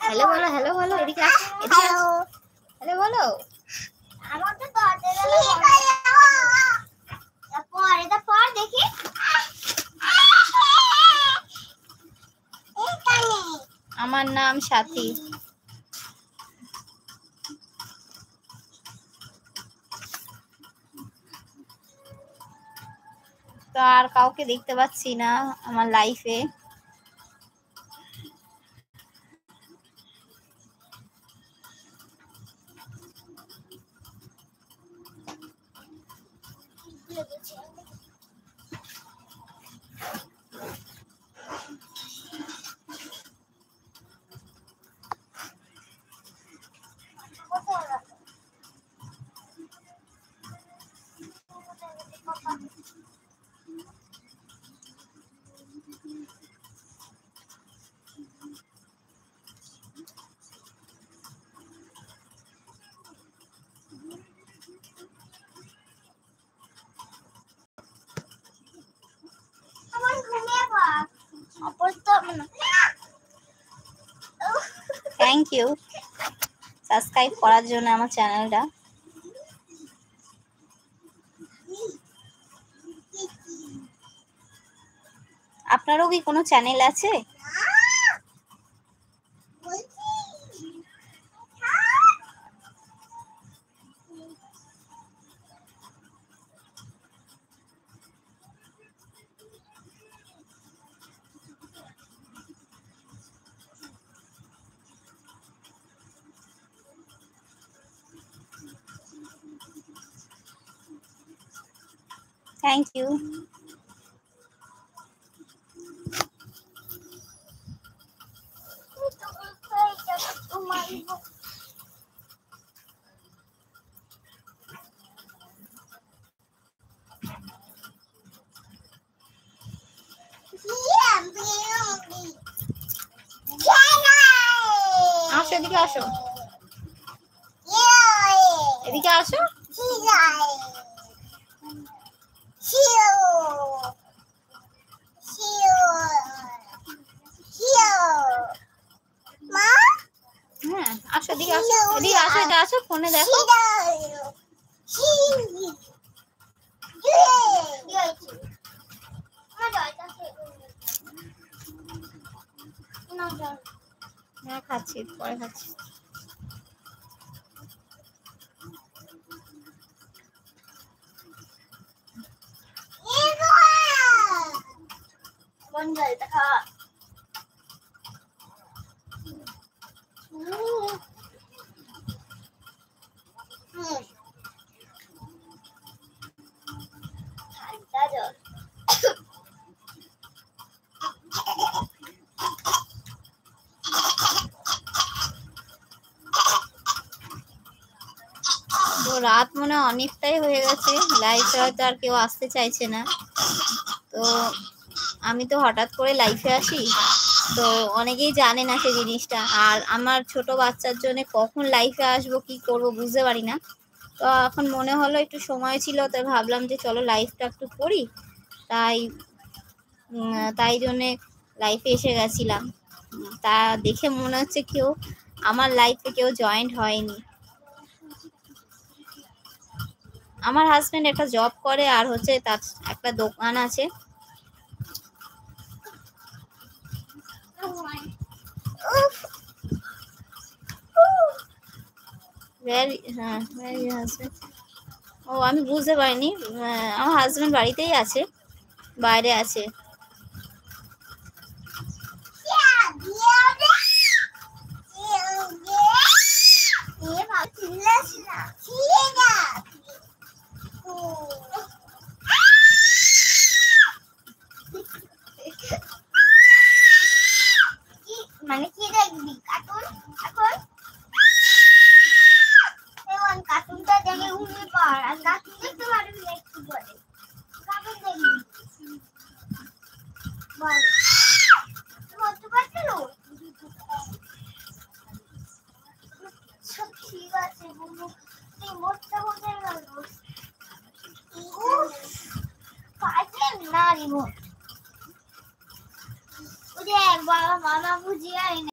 Hello বলো, hello বলো, এদিকে আসো, এদিকে আসো, হ্যালো বলো। আমাকে দরজা পর এটা পর দেখি। আমার নাম সাথী। তো আর কাউকে দেখতে পাচ্ছি না আমার লাইফে। থ্যাংক ইউ সাবস্ক্রাইব করার জন্য আমার চ্যানেলটা। আপনারও কি কোনো চ্যানেল আছে? Thank you. আসো, এদিকে আসো, এদিকে আসো। হ্যাঁ আসো, এদিকে আসো, এদিকে আসো, এটা আসো, ফোনে দেখো। হ্যাঁ খাচ্ছি, পরে খাচ্ছি। তো রাত মনে হয় অনেকটাই হয়ে গেছে, লাইফে হয়তো আর কেউ আসতে চাইছে না। তো আমি তো হঠাৎ করে লাইফে আসি, তো অনেকেই জানে না সেই জিনিসটা। আর আমার ছোট বাচ্চার জন্য কখন লাইফে আসবো কি করব বুঝতে পারি না। তো এখন মনে হলো একটু সময় ছিল, তাই ভাবলাম যে চলো লাইফটা একটু করি। তাই তাই জন্যে লাইফে এসে গেছিলাম। তা দেখে মনে হচ্ছে কেউ আমার লাইফে কেউ জয়েন্ট হয়নি। আমার হাজবেন্ড একটা জব করে, আর হচ্ছে তার একটা দোকান আছে। হ্যাঁ, ও আমি বুঝতে পারিনি। আমার হাজবেন্ড বাড়িতেই আছে, বাইরে আছে। মানে কি দেখবি কার্টুন এখন? কার্টুনটা দেখে ঘুমিয়ে পড়, আর কার্টুন দেখতে পারবি না একটু পরে। কার্টুন দেখবি বল, করতে পারছিল